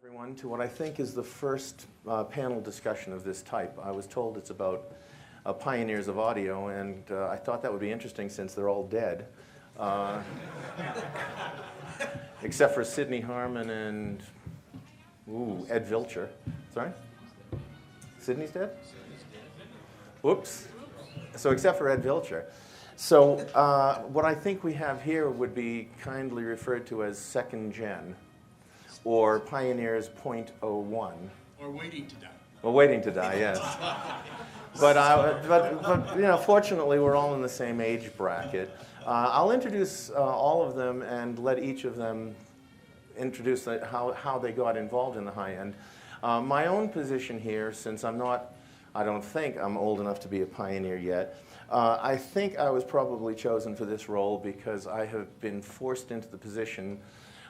Everyone, to what I think is the first panel discussion of this type. I was told it's about pioneers of audio, and I thought that would be interesting since they're all dead. Except for Sidney Harmon and Ed Vilcher. Sorry? Sidney's dead? Whoops. So except for Ed Vilcher. So what I think we have here would be kindly referred to as second gen, or pioneers 0.01. Or waiting to die. Well, waiting to die, yes. But you know, fortunately, we're all in the same age bracket. I'll introduce all of them and let each of them introduce how they got involved in the high end. My own position here, since I don't think I'm old enough to be a pioneer yet, I think I was probably chosen for this role because I have been forced into the position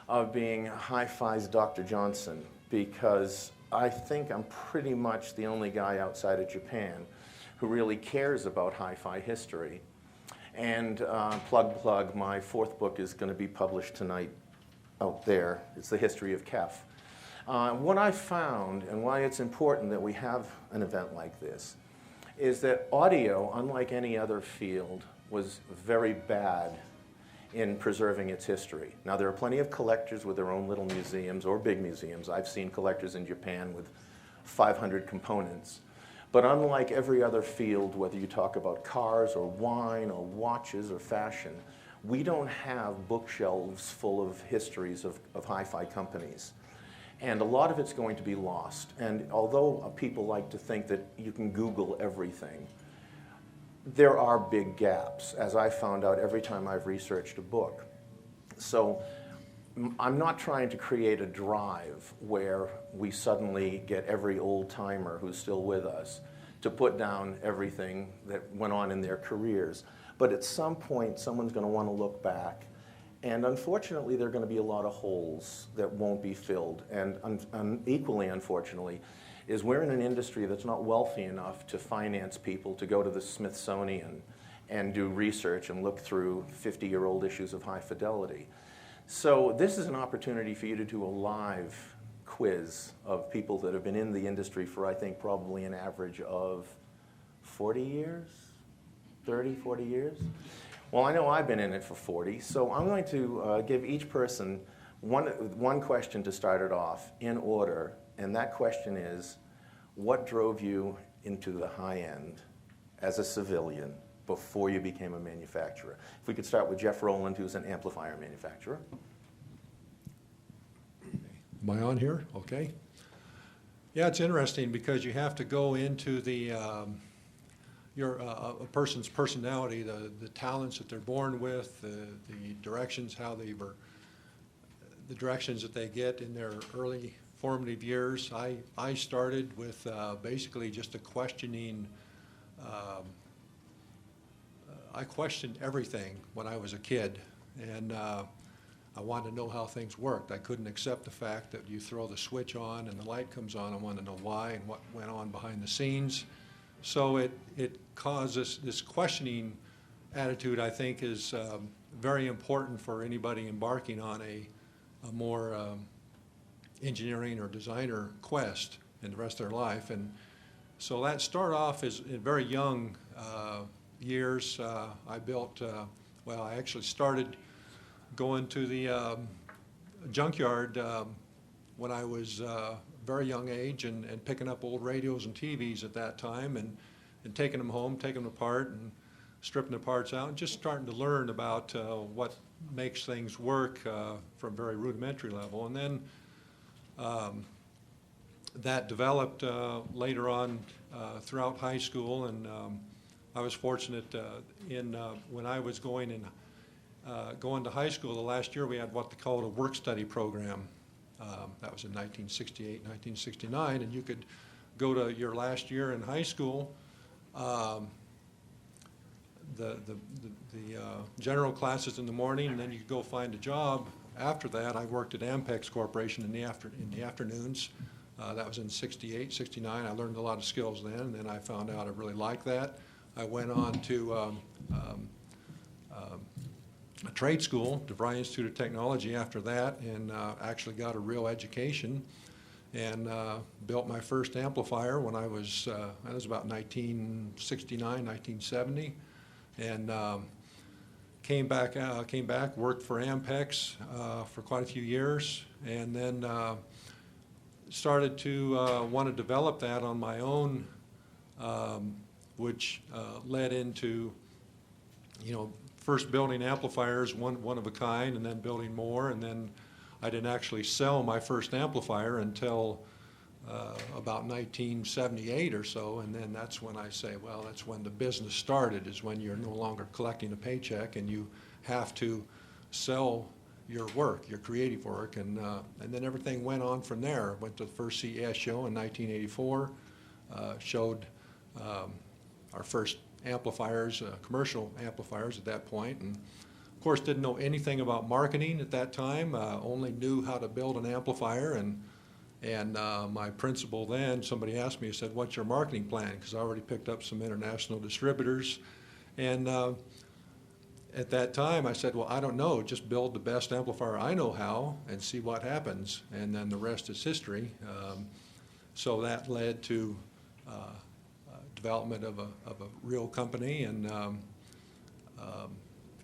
of being Hi-Fi's Dr. Johnson, because I think I'm pretty much the only guy outside of Japan who really cares about hi-fi history. And plug, my fourth book is going to be published tonight out there. It's The History of KEF. What I found, and why it's important that we have an event like this, is that audio, unlike any other field, was very bad in preserving its history. Now, there are plenty of collectors with their own little museums or big museums. I've seen collectors in Japan with 500 components. But unlike every other field, whether you talk about cars or wine or watches or fashion, we don't have bookshelves full of histories of hi-fi companies. And a lot of it's going to be lost. And although people like to think that you can Google everything, there are big gaps, as I found out every time I've researched a book. So I'm not trying to create a drive where we suddenly get every old-timer who's still with us to put down everything that went on in their careers. But at some point, someone's going to want to look back. And unfortunately, there are going to be a lot of holes that won't be filled. And equally unfortunately, is we're in an industry that's not wealthy enough to finance people to go to the Smithsonian and do research and look through 50-year-old issues of High Fidelity. So this is an opportunity for you to do a live quiz of people that have been in the industry for, I think, probably an average of 40 years, 30, 40 years. Well, I know I've been in it for 40, so I'm going to give each person one question to start it off in order. And that question is, what drove you into the high end as a civilian before you became a manufacturer? If we could start with Jeff Rowland, who's an amplifier manufacturer. Am I on here? Okay. Yeah, it's interesting because you have to go into the a person's personality, the talents that they're born with, the directions the directions that they get in their early formative years. I started with basically just a questioning. I questioned everything when I was a kid, and I wanted to know how things worked. I couldn't accept the fact that you throw the switch on and the light comes on. I wanted to know why and what went on behind the scenes. So it causes this questioning attitude, I think, is very important for anybody embarking on a more engineering or designer quest in the rest of their life. And so that started off as in very young years. I built, I actually started going to the junkyard when I was very young age and picking up old radios and TVs at that time and taking them home, taking them apart and stripping the parts out and just starting to learn about what makes things work from very rudimentary level. And then that developed later on throughout high school, and I was fortunate when I was going to high school the last year, we had what they called a work study program. That was in 1968, 1969, and you could go to your last year in high school. The general classes in the morning, and then you could go find a job. After that, I worked at Ampex Corporation in the afternoons. That was in 68, 69. I learned a lot of skills then, and then I found out I really liked that. I went on to a trade school, DeVry Institute of Technology, after that, and actually got a real education. and built my first amplifier when I was about 1969, 1970, and came back, worked for Ampex for quite a few years, and then started to want to develop that on my own, which led into, first building amplifiers, one of a kind, and then building more, and then I didn't actually sell my first amplifier until about 1978 or so, and then that's when I say, well, that's when the business started, is when you're no longer collecting a paycheck and you have to sell your work, your creative work, and then everything went on from there. Went to the first CES show in 1984, showed our first amplifiers, commercial amplifiers at that point, and of course didn't know anything about marketing at that time, only knew how to build an amplifier, and my principal then, somebody asked me, he said, what's your marketing plan? Because I already picked up some international distributors, and at that time I said, well, I don't know, just build the best amplifier I know how and see what happens, and then the rest is history. So that led to development of a real company, and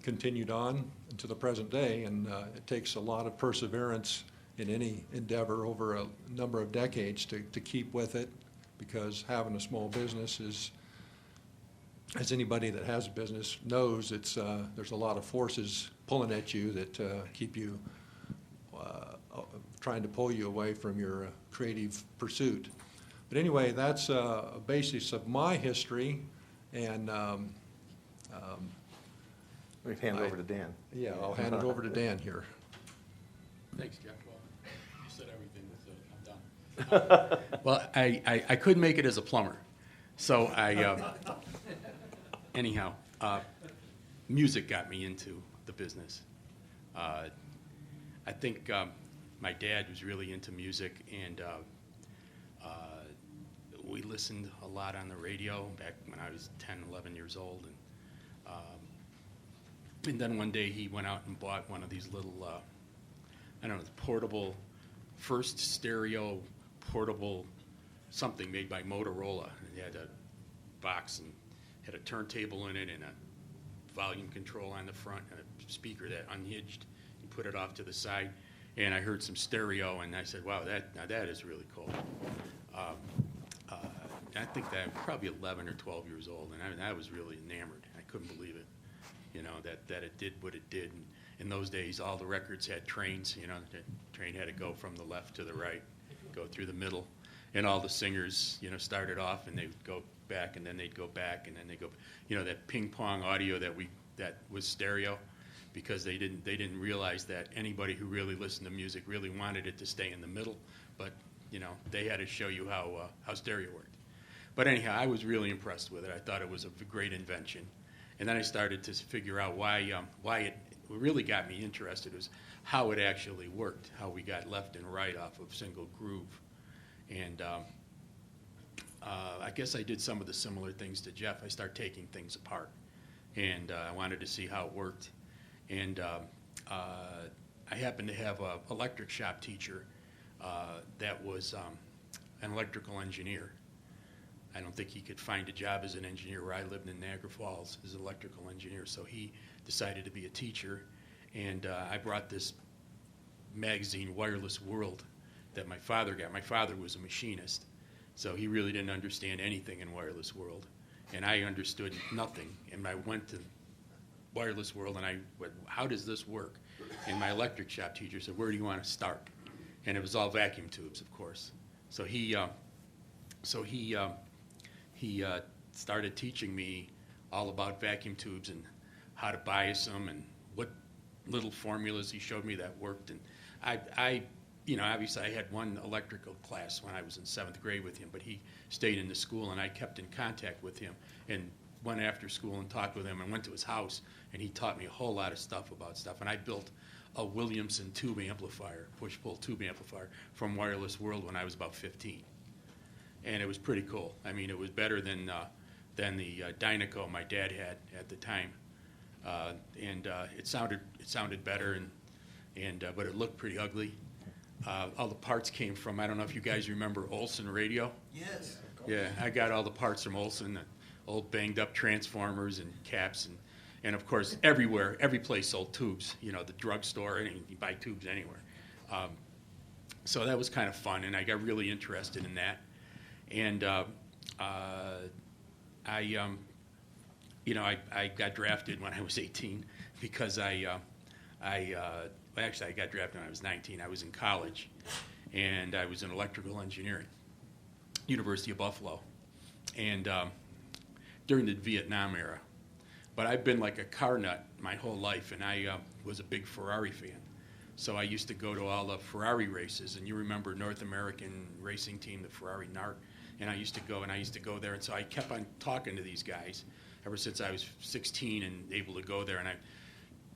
continued on to the present day, and it takes a lot of perseverance in any endeavor over a number of decades to keep with it, because having a small business is, as anybody that has a business knows, it's there's a lot of forces pulling at you that keep you trying to pull you away from your creative pursuit. But anyway, that's a basis of my history, and we hand it over to Dan. Yeah, I'll hand it over to Dan here. Thanks, Jeff. Well, you said everything, I'm done. Well, I could make it as a plumber. So anyhow, music got me into the business. I think my dad was really into music, and we listened a lot on the radio back when I was 10, 11 years old. And then one day he went out and bought one of these little, portable, first stereo portable something made by Motorola. It had a box and had a turntable in it and a volume control on the front and a speaker that unhinged. You put it off to the side, and I heard some stereo, and I said, wow, that is really cool. I think that I was probably 11 or 12 years old, and I was really enamored. I couldn't believe it, that it did what it did. And in those days, all the records had trains. The train had to go from the left to the right, go through the middle, and all the singers, started off, and they would go back, and then they'd go back, and then they go, that ping pong audio that was stereo, because they didn't realize that anybody who really listened to music really wanted it to stay in the middle, but they had to show you how stereo worked. But anyhow, I was really impressed with it. I thought it was a great invention. And then I started to figure out why it really got me interested was how it actually worked, how we got left and right off of single groove. And I guess I did some of the similar things to Jeff. I started taking things apart, and I wanted to see how it worked. And I happened to have an electric shop teacher that was an electrical engineer. I don't think he could find a job as an engineer where I lived in Niagara Falls as an electrical engineer, so he decided to be a teacher. And I brought this magazine, Wireless World, that my father got. My father was a machinist, so he really didn't understand anything in Wireless World. And I understood nothing. And I went to Wireless World, and I went, how does this work? And my electric shop teacher said, where do you want to start? And it was all vacuum tubes, of course. So he started teaching me all about vacuum tubes and how to bias them and what little formulas he showed me that worked. And I obviously I had one electrical class when I was in 7th grade with him, but he stayed in the school, and I kept in contact with him and went after school and talked with him and went to his house, and he taught me a whole lot of stuff about stuff. And I built a Williamson tube amplifier, push-pull tube amplifier from Wireless World when I was about 15. And it was pretty cool. I mean, it was better than the Dynaco my dad had at the time, and it sounded better, but it looked pretty ugly. all the parts came from, I don't know if you guys remember Olson Radio? Yes. Yeah, I got all the parts from Olson, the old banged up transformers and caps, and of course everywhere, every place sold tubes, you know, the drugstore, and you buy tubes anywhere. So that was kind of fun, and I got really interested in that. And I got drafted when I was 18 because actually, I got drafted when I was 19. I was in college, and I was in electrical engineering, University of Buffalo, and during the Vietnam era. But I've been like a car nut my whole life, and I was a big Ferrari fan. So I used to go to all the Ferrari races, and you remember North American racing team, the Ferrari NART, and I used to go there, and so I kept on talking to these guys ever since I was 16 and able to go there, and I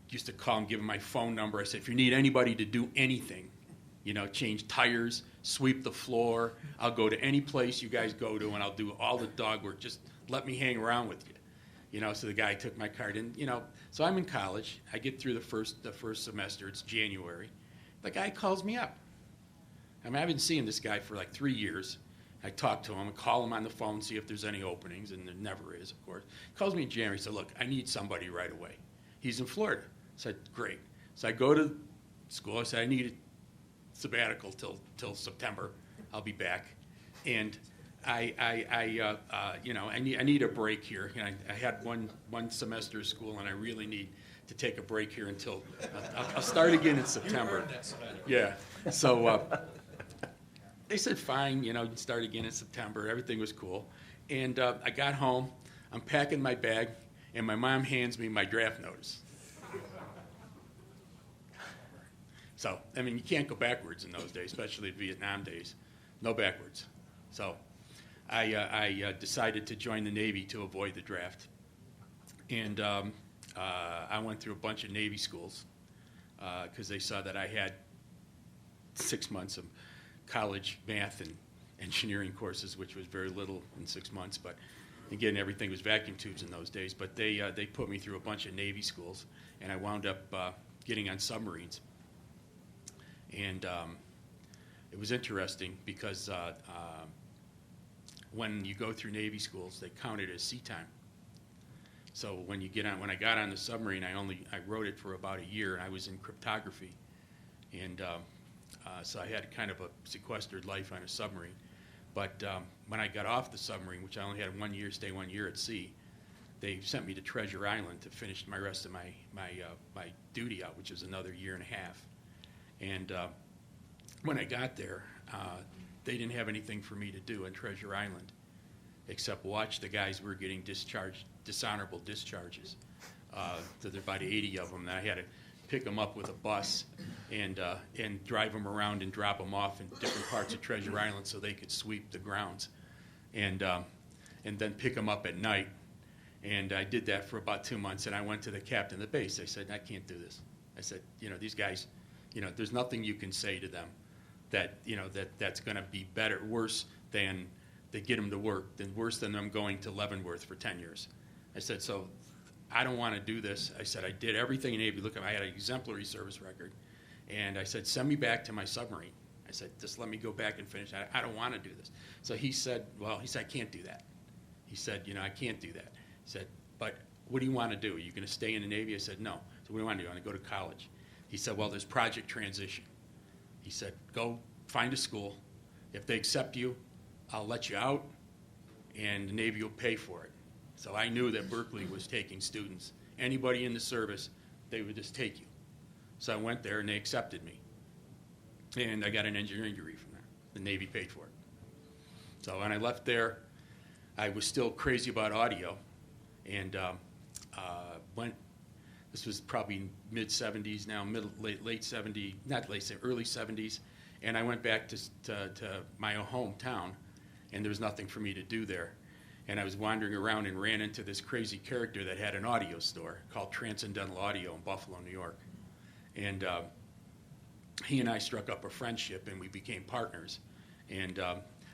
used to call them, give them my phone number. I said, if you need anybody to do anything, you know, change tires, sweep the floor, I'll go to any place you guys go to, and I'll do all the dog work. Just let me hang around with you. You know, so the guy took my card, and, you know, so I'm in college. I get through the first semester. It's January. The guy calls me up. I mean, I've been seeing this guy for like 3 years. I talk to him, I call him on the phone, see if there's any openings, and there never is, of course. He calls me in January. He said, look, I need somebody right away. He's in Florida. I said, great. So I go to school. I said, I need a sabbatical till September. I'll be back. And I need a break here. You know, I had one semester of school, and I really need to take a break here until I'll start again in September. Yeah. So they said, fine, you know, start again in September. Everything was cool. And I got home. I'm packing my bag, and my mom hands me my draft notice. So, I mean, you can't go backwards in those days, especially the Vietnam days. No backwards. So I decided to join the Navy to avoid the draft. And I went through a bunch of Navy schools because they saw that I had 6 months of college math and engineering courses, which was very little in 6 months. But again, everything was vacuum tubes in those days. But they put me through a bunch of Navy schools, and I wound up getting on submarines. And it was interesting because when you go through Navy schools, they count it as sea time. So when I got on the submarine, I wrote it for about a year, and I was in cryptography, and so I had kind of a sequestered life on a submarine. But when I got off the submarine, which I only had 1 year, stay 1 year at sea, they sent me to Treasure Island to finish my rest of my duty out, which was another year and a half. And when I got there, they didn't have anything for me to do in Treasure Island except watch the guys who were getting dishonorable discharges. So there were about 80 of them, and I had to pick them up with a bus and drive them around and drop them off in different parts of Treasure Island so they could sweep the grounds, and then pick them up at night. And I did that for about 2 months, and I went to the captain of the base. I said, I can't do this. I said, you know, these guys, you know, there's nothing you can say to them that, you know, that's going to be worse than they get them to work, worse than them going to Leavenworth for 10 years. I said, so I don't want to do this. I said, I did everything in Navy. Look, I had an exemplary service record. And I said, send me back to my submarine. I said, just let me go back and finish. I don't want to do this. So he said, I can't do that. He said, you know, I can't do that. He said, but what do you want to do? Are you going to stay in the Navy? I said, no. So what do you want to do? I want to go to college. He said, well, there's project transition. He said, go find a school. If they accept you, I'll let you out, and the Navy will pay for it. So I knew that Berkeley was taking students. Anybody in the service, they would just take you. So I went there, and they accepted me. And I got an engineering degree from there. The Navy paid for it. So when I left there, I was still crazy about audio, and this was probably mid-'70s now, late 70s, not late, early 70s, and I went back to my hometown, and there was nothing for me to do there. And I was wandering around and ran into this crazy character that had an audio store called Transcendental Audio in Buffalo, New York. And he and I struck up a friendship, and we became partners. And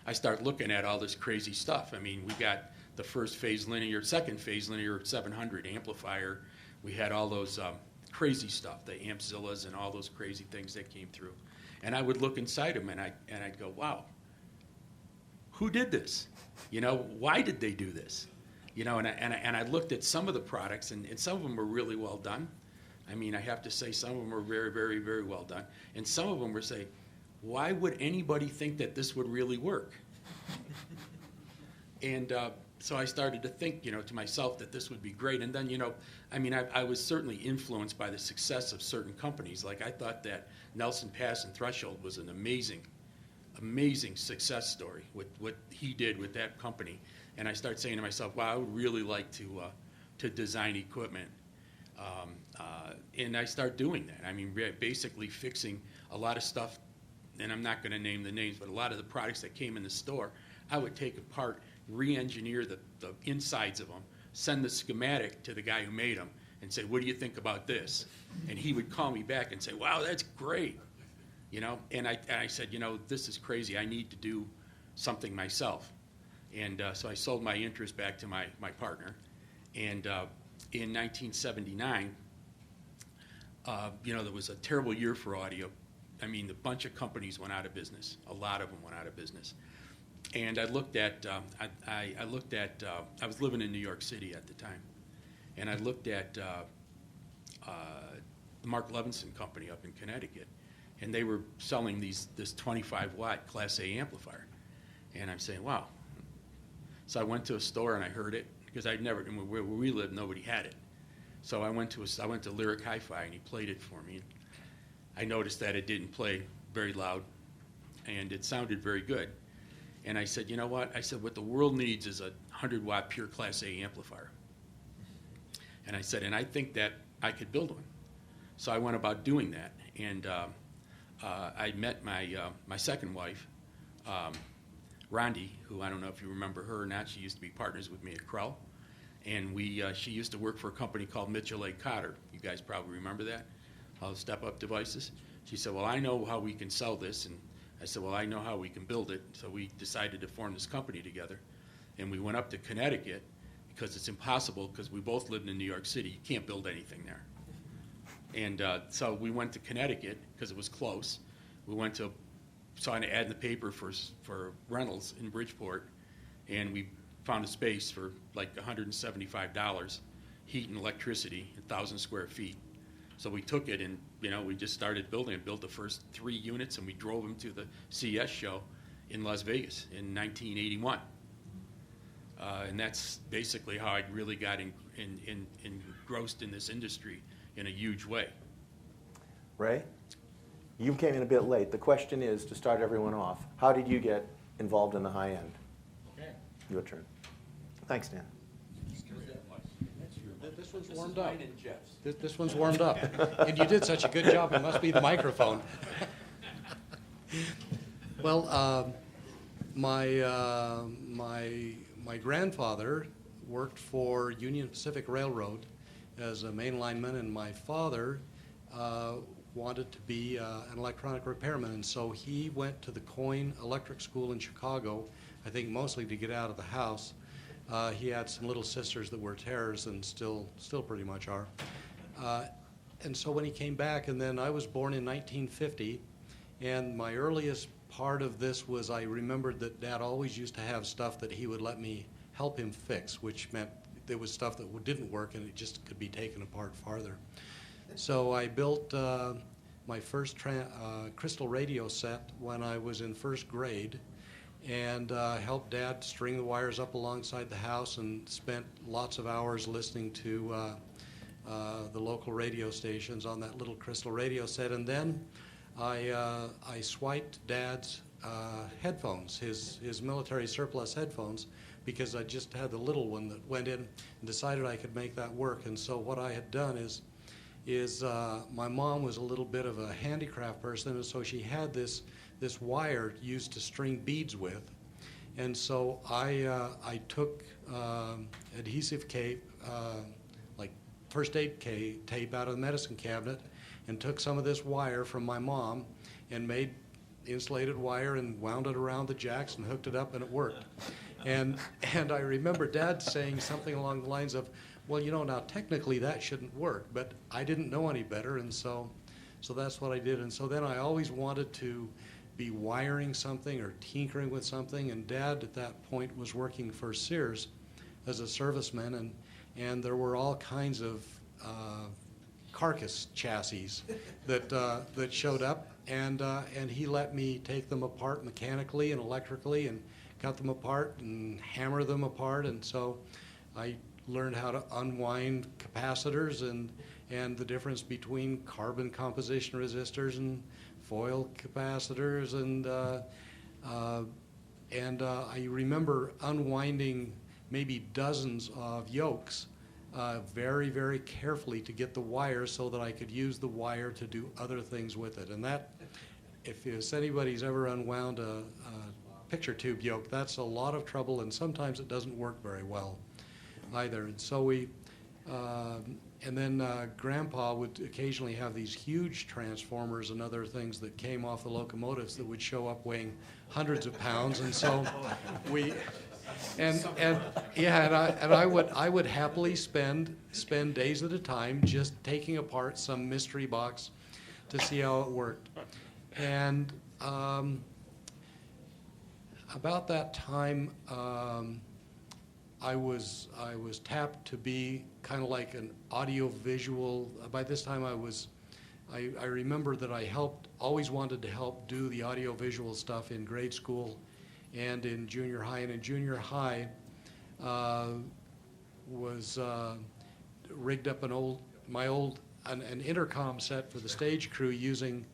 I started looking at all this crazy stuff. I mean, we got the second phase linear 700 amplifier. We had all those crazy stuff, the Ampzillas and all those crazy things that came through. And I would look inside them, and I'd go, wow, who did this? You know, why did they do this? You know, and I looked at some of the products, and some of them were really well done. I mean, I have to say some of them were very, very, very well done. And some of them were saying, why would anybody think that this would really work? And so I started to think, you know, to myself that this would be great. And then, you know, I mean, I was certainly influenced by the success of certain companies. Like I thought that Nelson Pass and Threshold was an amazing success story, what he did with that company. And I started saying to myself, wow, I would really like to design equipment. And I started doing that. I mean, basically fixing a lot of stuff, and I'm not going to name the names, but a lot of the products that came in the store, I would take apart, re-engineer the insides of them, send the schematic to the guy who made them, and say, what do you think about this? And he would call me back and say, wow, that's great. You know, and I said, you know, this is crazy. I need to do something myself. And so I sold my interest back to my partner. And in 1979, you know, there was a terrible year for audio. I mean, a bunch of companies went out of business. A lot of them went out of business. And I looked at, I was living in New York City at the time. And I looked at the Mark Levinson company up in Connecticut. And they were selling this 25-watt Class A amplifier. And I'm saying, wow. So I went to a store and I heard it, because I'd never, where we lived, nobody had it. So I went to Lyric Hi-Fi, and he played it for me. I noticed that it didn't play very loud, and it sounded very good. And I said, you know what? I said, what the world needs is a 100-watt pure Class A amplifier. And I said, and I think that I could build one. So I went about doing that. And I met my second wife, Rondi, who I don't know if you remember her or not. She used to be partners with me at Krell. And she used to work for a company called Mitchell A. Cotter. You guys probably remember that, all the step-up devices. She said, well, I know how we can sell this. And I said, well, I know how we can build it. So we decided to form this company together. And we went up to Connecticut, because it's impossible, because we both lived in New York City. You can't build anything there. And so we went to Connecticut, because it was close. We went to, saw an ad in the paper for rentals in Bridgeport, and we found a space for like $175, heat and electricity, 1,000 square feet. So we took it, and you know, we just started building it, built the first 3 units, and we drove them to the CES show in Las Vegas in 1981. And that's basically how I really got engrossed in this industry in a huge way. Ray, you came in a bit late. The question is, to start everyone off, how did you get involved in the high end? Okay. Your turn. Thanks, Dan. This one's warmed up. This one's warmed up. And you did such a good job, it must be the microphone. Well, my grandfather worked for Union Pacific Railroad as a main lineman, and my father wanted to be an electronic repairman, and so he went to the Coyne Electric School in Chicago, I think mostly to get out of the house. He had some little sisters that were terrors and still pretty much are. And so when he came back, and then I was born in 1950, and my earliest part of this was I remembered that Dad always used to have stuff that he would let me help him fix, which meant there was stuff that didn't work and it just could be taken apart farther. So I built my first crystal radio set when I was in first grade, and helped Dad string the wires up alongside the house, and spent lots of hours listening to the local radio stations on that little crystal radio set. And then I swiped Dad's headphones, his military surplus headphones, because I just had the little one that went in, and decided I could make that work. And so what I had done is my mom was a little bit of a handicraft person, and so she had this wire used to string beads with. And so I took adhesive tape, like first aid tape out of the medicine cabinet, and took some of this wire from my mom and made insulated wire and wound it around the jacks and hooked it up, and it worked. And I remember Dad saying something along the lines of, well, you know, now technically that shouldn't work, but I didn't know any better, and so So that's what I did. And so then I always wanted to be wiring something or tinkering with something. And Dad at that point was working for Sears as a serviceman, and there were all kinds of carcass chassis that showed up, and he let me take them apart mechanically and electrically and cut them apart and hammer them apart. And so I learned how to unwind capacitors and the difference between carbon composition resistors and foil capacitors, and I remember unwinding maybe dozens of yokes very, very carefully to get the wire so that I could use the wire to do other things with it. And that, if anybody's ever unwound a picture tube yoke, that's a lot of trouble, and sometimes it doesn't work very well either. And so and then Grandpa would occasionally have these huge transformers and other things that came off the locomotives that would show up weighing hundreds of pounds, and so I would happily spend days at a time just taking apart some mystery box to see how it worked. And about that time, I was tapped to be kind of like an audio-visual. By this time, I remember that I always wanted to help do the audio-visual stuff in grade school and in junior high. And in junior high, was rigged up an intercom set for the stage crew using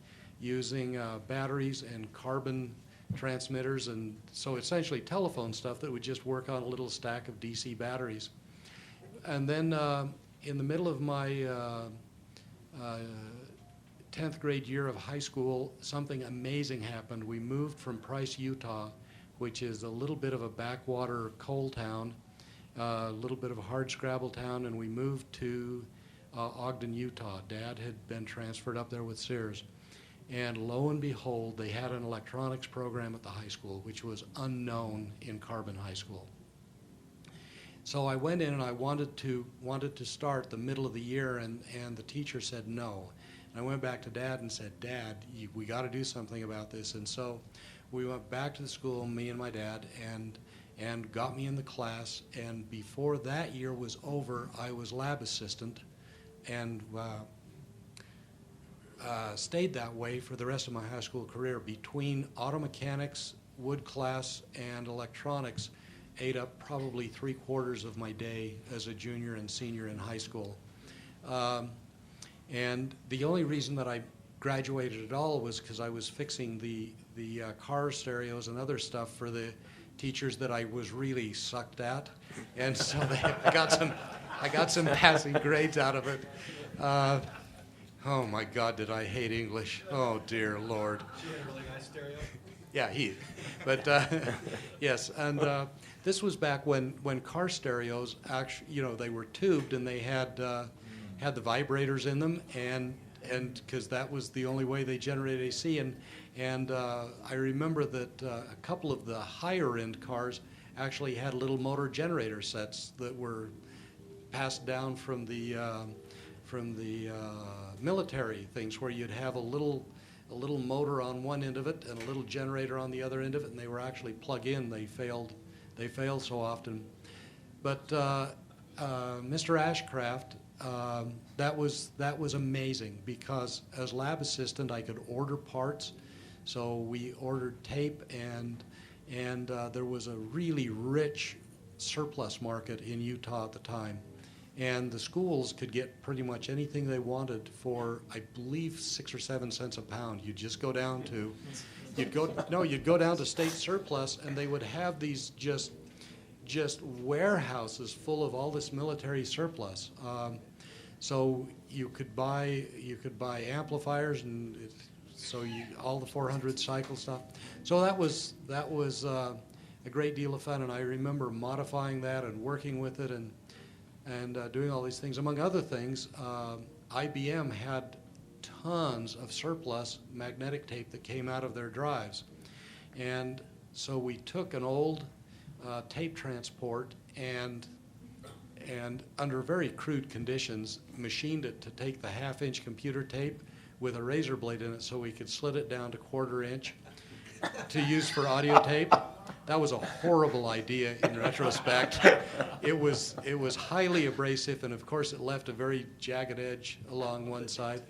batteries and carbon transmitters, and so essentially telephone stuff that would just work on a little stack of DC batteries. And then in the middle of my 10th grade year of high school, something amazing happened. We moved from Price, Utah, which is a little bit of a backwater coal town, a little bit of a hardscrabble town, and we moved to Ogden, Utah. Dad had been transferred up there with Sears. And lo and behold, they had an electronics program at the high school, which was unknown in Carbon High School. So I went in and I wanted to start the middle of the year, and the teacher said no. And I went back to Dad and said, Dad, we got to do something about this. And so we went back to the school, me and my dad, and got me in the class. And before that year was over, I was lab assistant, and stayed that way for the rest of my high school career. Between auto mechanics, wood class, and electronics, ate up probably 3/4 of my day as a junior and senior in high school. And the only reason that I graduated at all was because I was fixing the car stereos and other stuff for the teachers that I was really sucked at, and so I got some passing grades out of it. Oh my God, did I hate English? Oh dear Lord. She had a really nice stereo. Yeah, but yes, and this was back when car stereos actually, they were tubed and they had the vibrators in them, and because that was the only way they generated AC, and I remember that a couple of the higher end cars actually had little motor generator sets that were passed down from the military things, where you'd have a little motor on one end of it and a little generator on the other end of it, and they were actually plug-in. They failed so often. But Mr. Ashcraft, that was amazing, because as lab assistant I could order parts. So we ordered tape, and there was a really rich surplus market in Utah at the time. And the schools could get pretty much anything they wanted for, I believe, 6 or 7 cents a pound. You'd just go down to, you'd go down to state surplus, and they would have these just warehouses full of all this military surplus. So you could buy amplifiers, and all the 400 cycle stuff. So that was a great deal of fun, and I remember modifying that and working with it and doing all these things. Among other things, IBM had tons of surplus magnetic tape that came out of their drives. And so we took an old tape transport and under very crude conditions, machined it to take the 1/2-inch computer tape, with a razor blade in it so we could slit it down to 1/4 inch to use for audio tape. That was a horrible idea in retrospect. It was highly abrasive, and of course it left a very jagged edge along one side.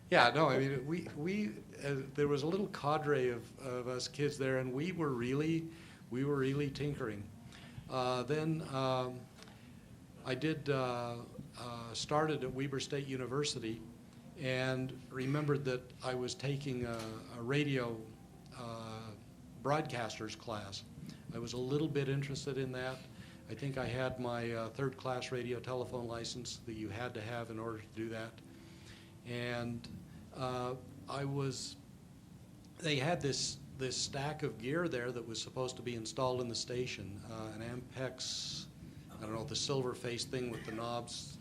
Yeah, no, I mean, we there was a little cadre of us kids there, and we were really tinkering. Then I did started at Weber State University, and remembered that I was taking a radio broadcaster's class. I was a little bit interested in that. I think I had my third-class radio telephone license that you had to have in order to do that. And they had this stack of gear there that was supposed to be installed in the station, an Ampex, I don't know, the silver face thing with the knobs,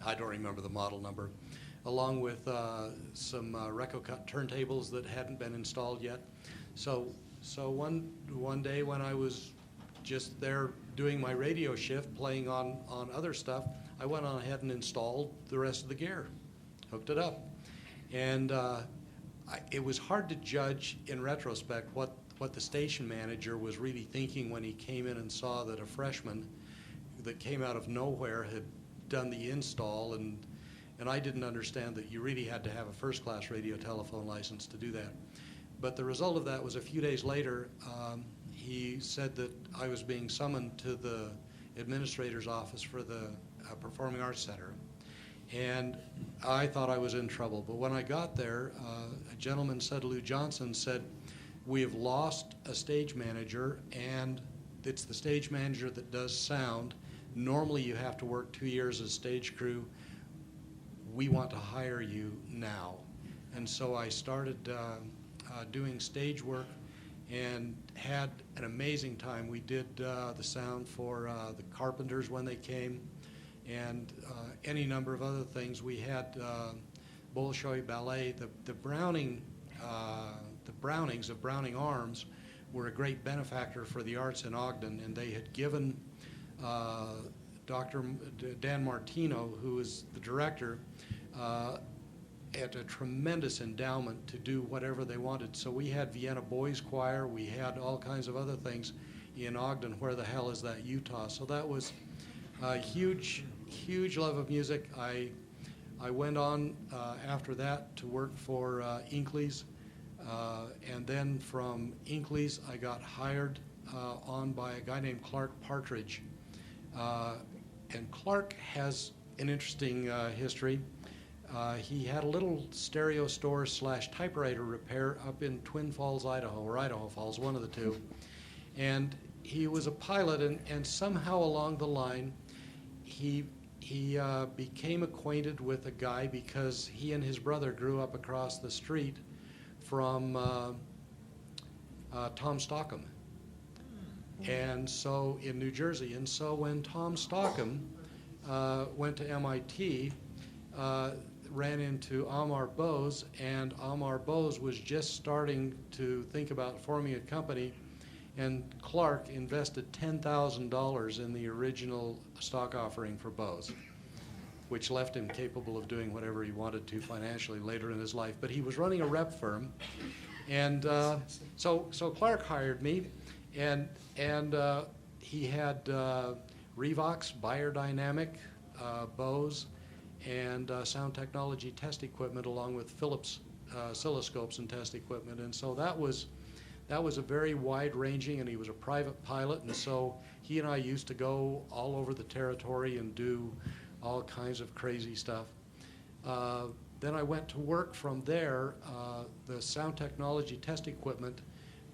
I don't remember the model number, along with some Reco-Cut turntables that hadn't been installed yet. So one day when I was just there doing my radio shift, playing on other stuff, I went on ahead and installed the rest of the gear, hooked it up. And it was hard to judge in retrospect what the station manager was really thinking when he came in and saw that a freshman that came out of nowhere had done the install, and I didn't understand that you really had to have a first-class radio telephone license to do that. But the result of that was a few days later, he said that I was being summoned to the administrator's office for the Performing Arts Center. And I thought I was in trouble. But when I got there, a gentleman said, Lou Johnson said, "We have lost a stage manager, and it's the stage manager that does sound. Normally you have to work 2 years as stage crew. We want to hire you now." And so I started doing stage work and had an amazing time. We did the sound for the Carpenters when they came, and any number of other things. We had Bolshoi Ballet. The Brownings of Browning Arms were a great benefactor for the arts in Ogden, and they had given Dr. Dan Martino, who is the director, at a tremendous endowment to do whatever they wanted. So we had Vienna Boys Choir, we had all kinds of other things in Ogden. Where the hell is that, Utah? So that was a huge love of music. I went on after that to work for Inkley's, and then from Inkley's I got hired on by a guy named Clark Partridge. And Clark has an interesting history. He had a little stereo store / typewriter repair up in Twin Falls, Idaho, or Idaho Falls, one of the two. And he was a pilot, and somehow along the line, he became acquainted with a guy because he and his brother grew up across the street from Tom Stockham. And so in New Jersey. And so when Tom Stockham went to MIT, ran into Amar Bose, and Amar Bose was just starting to think about forming a company, and Clark invested $10,000 in the original stock offering for Bose, which left him capable of doing whatever he wanted to financially later in his life. But he was running a rep firm, and so Clark hired me, and he had Revox, Biodynamic, Bose, and sound technology test equipment, along with Philips oscilloscopes and test equipment. And so that was a very wide-ranging, and he was a private pilot, and so he and I used to go all over the territory and do all kinds of crazy stuff. Then I went to work from there. The sound technology test equipment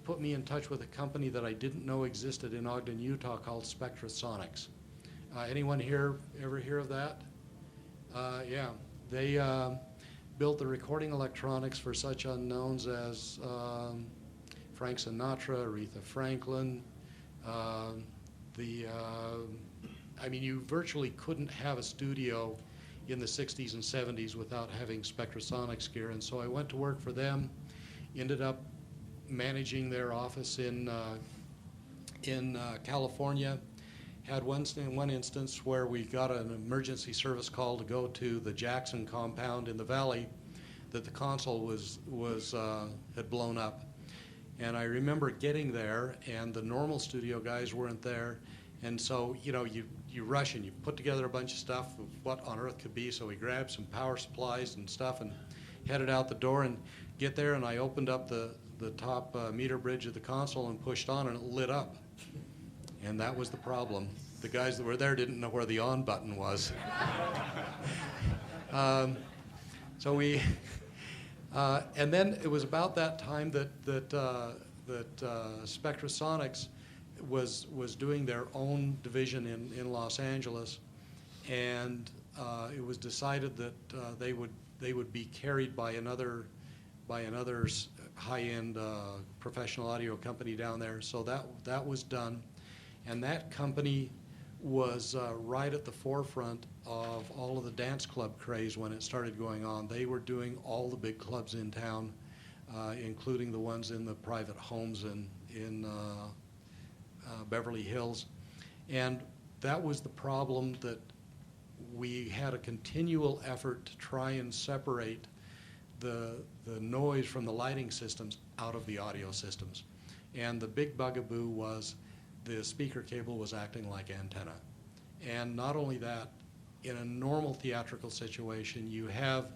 put me in touch with a company that I didn't know existed in Ogden, Utah, called Spectrasonics. Anyone here ever hear of that? Yeah, they built the recording electronics for such unknowns as Frank Sinatra, Aretha Franklin. I mean, you virtually couldn't have a studio in the 60s and 70s without having Spectrasonics gear. And so I went to work for them, ended up managing their office in California. Had one instance where we got an emergency service call to go to the Jackson compound in the valley, that the console had blown up. And I remember getting there, and the normal studio guys weren't there. And so, you rush and you put together a bunch of stuff of what on earth could be. So we grabbed some power supplies and stuff and headed out the door and get there. And I opened up the top meter bridge of the console and pushed on, and it lit up. And that was the problem. The guys that were there didn't know where the on button was. So we... and then it was about that time that Spectrasonics was doing their own division in Los Angeles, and it was decided that they would be carried by another high-end professional audio company down there. So that was done, and that company was right at the forefront of all of the dance club craze when it started going on. They were doing all the big clubs in town, including the ones in the private homes in Beverly Hills. And that was the problem, that we had a continual effort to try and separate the noise from the lighting systems out of the audio systems. And the big bugaboo was the speaker cable was acting like antenna. And not only that, in a normal theatrical situation, you have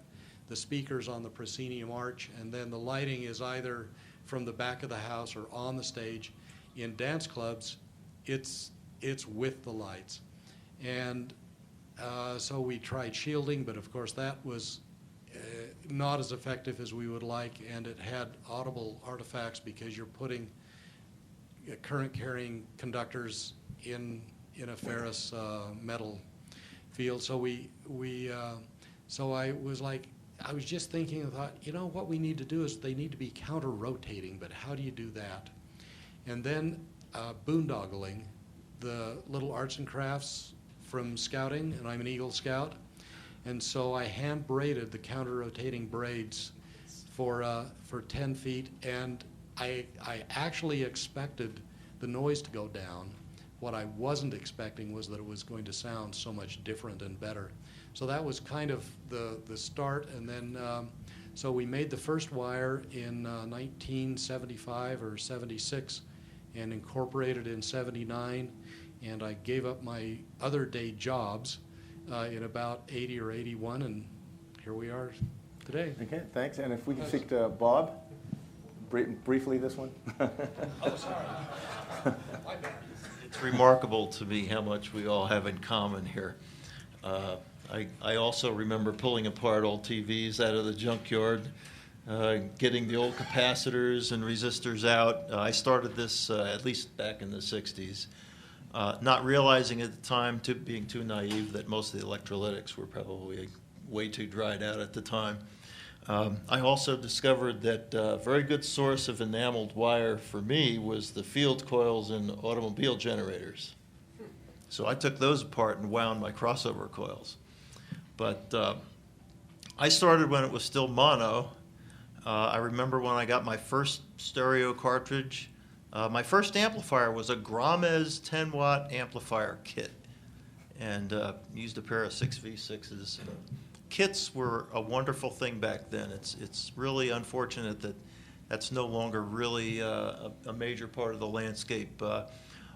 the speakers on the proscenium arch, and then the lighting is either from the back of the house or on the stage. In dance clubs, it's with the lights. And so we tried shielding, but of course that was not as effective as we would like, and it had audible artifacts because you're putting current-carrying conductors in a ferrous metal field. So so I was just thinking, I thought, what we need to do is they need to be counter-rotating, but how do you do that? And then boondoggling, the little arts and crafts from scouting, and I'm an Eagle Scout, and so I hand braided the counter-rotating braids for 10 feet, and I actually expected the noise to go down. What I wasn't expecting was that it was going to sound so much different and better. So that was kind of the start, and then so we made the first wire in 1975 or 76 and incorporated in 79, and I gave up my other day jobs in about 80 or 81, and here we are today. Okay, thanks. And if we can speak to Bob, briefly this one. Oh, sorry. My bad. It's remarkable to me how much we all have in common here. I also remember pulling apart old TVs out of the junkyard, getting the old capacitors and resistors out. I started this at least back in the 60s, not realizing at the time, being too naive, that most of the electrolytics were probably way too dried out at the time. I also discovered that a very good source of enameled wire for me was the field coils in automobile generators. So I took those apart and wound my crossover coils. But I started when it was still mono. I remember when I got my first stereo cartridge. My first amplifier was a Gramez 10-watt amplifier kit, and used a pair of 6V6s. Kits were a wonderful thing back then. It's really unfortunate that that's no longer really a major part of the landscape.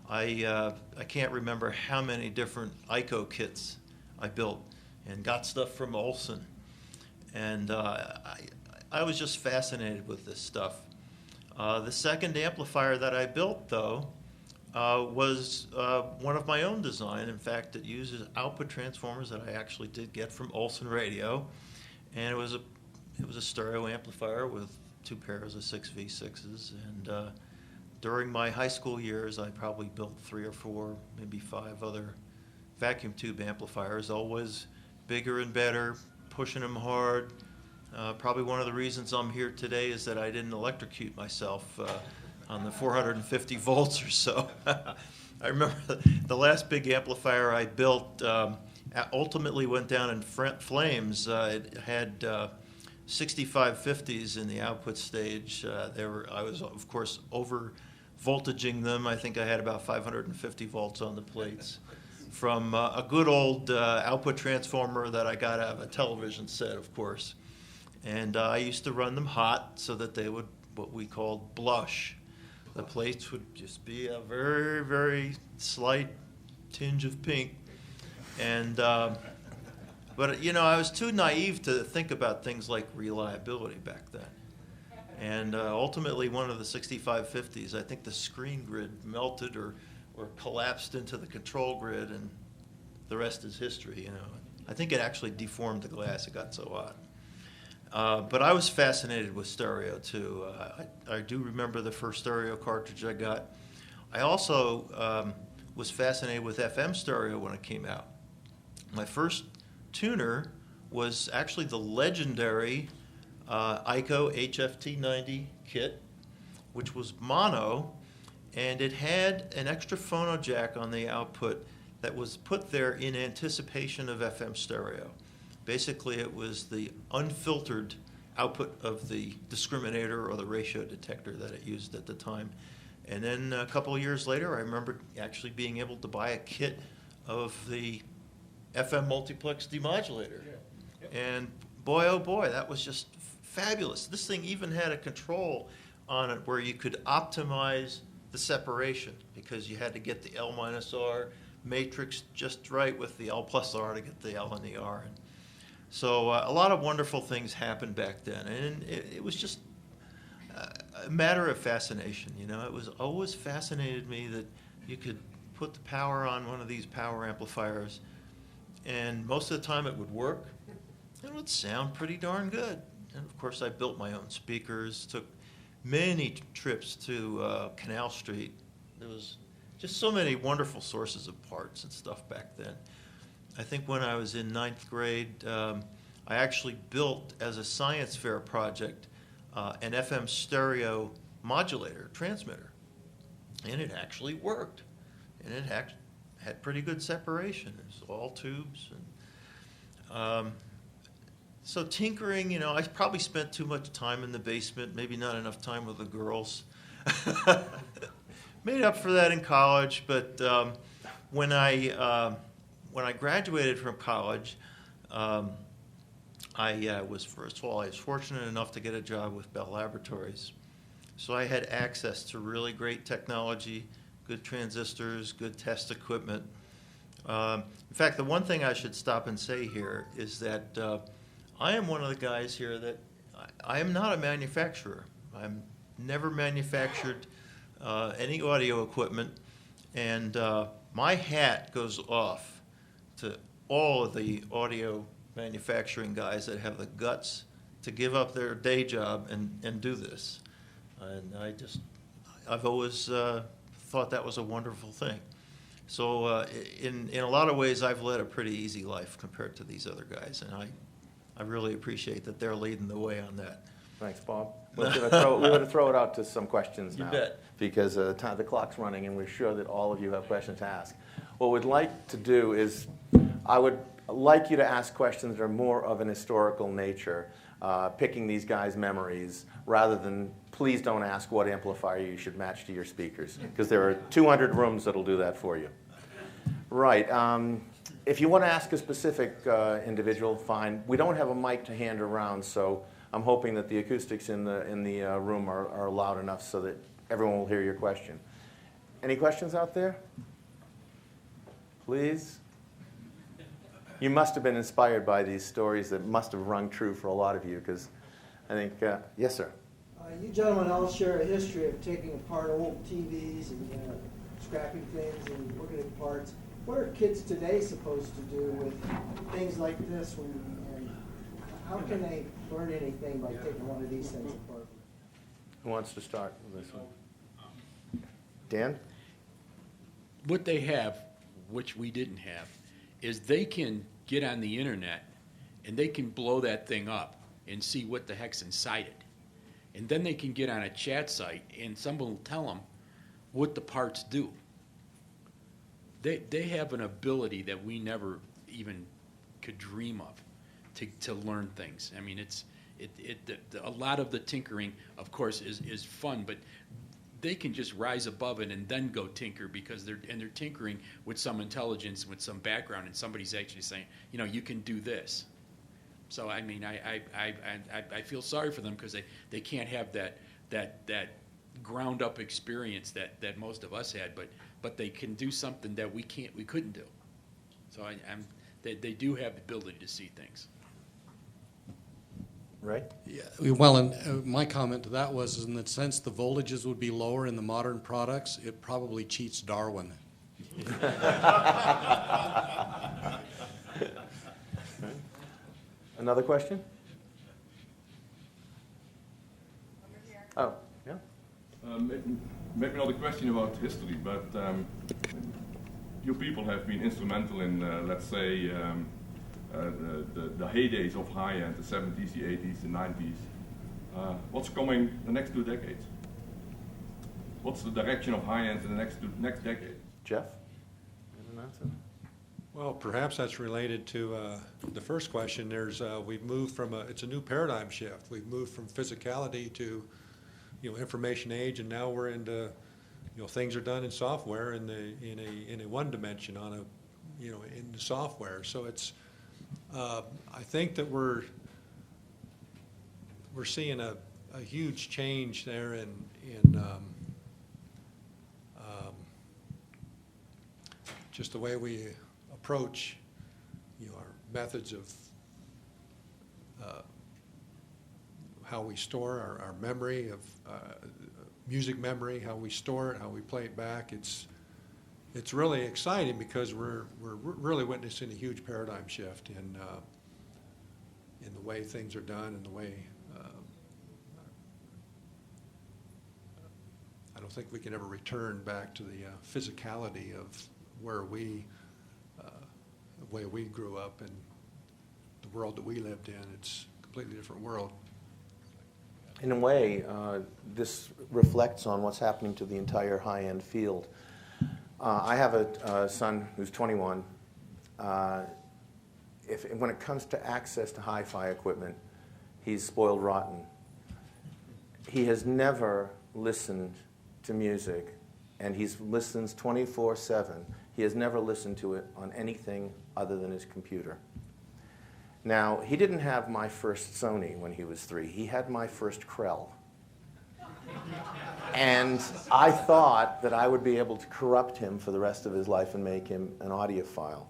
I can't remember how many different ICO kits I built and got stuff from Olson. And I was just fascinated with this stuff. The second amplifier that I built, though, was one of my own design. In fact, it uses output transformers that I actually did get from Olson Radio, and it was a stereo amplifier with two pairs of 6V6s. And during my high school years, I probably built 3 or 4, maybe 5 other vacuum tube amplifiers, always bigger and better, pushing them hard. Probably one of the reasons I'm here today is that I didn't electrocute myself on the 450 volts or so. I remember the last big amplifier I built ultimately went down in flames. It had 6550s in the output stage. I was, of course, over voltaging them. I think I had about 550 volts on the plates from a good old output transformer that I got out of a television set, of course. And I used to run them hot so that they would, what we called blush. The plates would just be a very, very slight tinge of pink. And, but you know, I was too naive to think about things like reliability back then. And ultimately, one of the 6550s, I think the screen grid melted or collapsed into the control grid, and the rest is history, you know. I think it actually deformed the glass, it got so hot. But I was fascinated with stereo, too. I do remember the first stereo cartridge I got. I also was fascinated with FM stereo when it came out. My first tuner was actually the legendary ICO HFT90 kit, which was mono, and it had an extra phono jack on the output that was put there in anticipation of FM stereo. Basically, it was the unfiltered output of the discriminator or the ratio detector that it used at the time. And then a couple of years later, I remember actually being able to buy a kit of the FM multiplex demodulator. And boy, oh boy, that was just fabulous. This thing even had a control on it where you could optimize the separation, because you had to get the L minus R matrix just right with the L plus R to get the L and the R. And so a lot of wonderful things happened back then, and it was just a matter of fascination. You know, it was always fascinated me that you could put the power on one of these power amplifiers, and most of the time it would work. It would sound pretty darn good. And of course, I built my own speakers, took many trips to Canal Street. There was just so many wonderful sources of parts and stuff back then. I think when I was in 9th grade, I actually built, as a science fair project, an FM stereo modulator, transmitter. And it actually worked. And it had pretty good separation. It was all tubes. And, so tinkering, you know, I probably spent too much time in the basement, maybe not enough time with the girls. Made up for that in college, but when I graduated from college, I was, first of all, I was fortunate enough to get a job with Bell Laboratories. So I had access to really great technology, good transistors, good test equipment. In fact, the one thing I should stop and say here is that I am one of the guys here that I am not a manufacturer. I'm never manufactured any audio equipment, and my hat goes off to all of the audio manufacturing guys that have the guts to give up their day job and do this. And I've always thought that was a wonderful thing. So in a lot of ways, I've led a pretty easy life compared to these other guys, and I really appreciate that they're leading the way on that. Thanks, Bob. We're going to throw it out to some questions now. You bet. Because the clock's running, and we're sure that all of you have questions to ask. What we'd like to do is, I would like you to ask questions that are more of an historical nature, picking these guys' memories, rather than, please don't ask what amplifier you should match to your speakers, because there are 200 rooms that'll do that for you. Right. If you want to ask a specific individual, fine. We don't have a mic to hand around, so I'm hoping that the acoustics in the room are loud enough so that everyone will hear your question. Any questions out there? Please? You must have been inspired by these stories that must have rung true for a lot of you, because I think, yes, sir. You gentlemen all share a history of taking apart old TVs and scrapping things and looking at parts. What are kids today supposed to do with things like this? And how can they learn anything by taking one of these things apart? Who wants to start with this one? Dan? What they have, which we didn't have, is they can get on the internet and they can blow that thing up and see what the heck's inside it. And then they can get on a chat site and someone will tell them what the parts do. They have an ability that we never even could dream of to learn things. I mean, a lot of the tinkering, of course, is fun, but they can just rise above it and then go tinker, because they're tinkering with some intelligence, with some background, and somebody's actually saying, you know, you can do this. So I mean, I feel sorry for them because they can't have that ground up experience that most of us had, but they can do something that we couldn't do. So they do have the ability to see things. Right? Yeah, well, and my comment to that was, in the sense the voltages would be lower in the modern products, it probably cheats Darwin. Another question? Oh, yeah. Maybe not a question about history, but you people have been instrumental in, let's say, the heydays of high-end, the 70s, the 80s, the 90s. What's coming the next 2 decades? What's the direction of high-end in the next decade? Jeff? You have an answer? Well, perhaps that's related to the first question. We've moved from it's a new paradigm shift. We've moved from physicality to, information age, and now we're into, things are done in software in a one dimension in the software. So it's, I think that we're seeing a huge change there in just the way we approach, our methods of how we store our memory of music memory, how we store it, how we play it back. It's really exciting because we're really witnessing a huge paradigm shift in the way things are done and the way. I don't think we can ever return back to the physicality of where the way we grew up and the world that we lived in. It's a completely different world. In a way, this reflects on what's happening to the entire high-end field. I have a son who's 21. When it comes to access to hi-fi equipment, he's spoiled rotten. He has never listened to music, and he listens 24/7. He has never listened to it on anything other than his computer. Now, he didn't have my first Sony when he was 3. He had my first Krell. And I thought that I would be able to corrupt him for the rest of his life and make him an audiophile.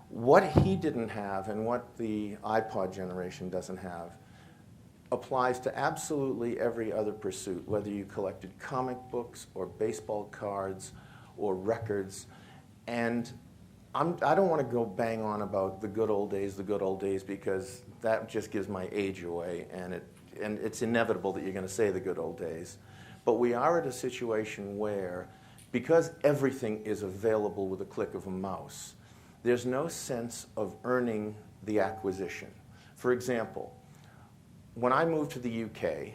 What he didn't have and what the iPod generation doesn't have applies to absolutely every other pursuit, whether you collected comic books or baseball cards or records. And I don't want to go bang on about the good old days, because that just gives my age away, and it's inevitable that you're going to say the good old days. But we are at a situation where, because everything is available with a click of a mouse, there's no sense of earning the acquisition. For example, when I moved to the UK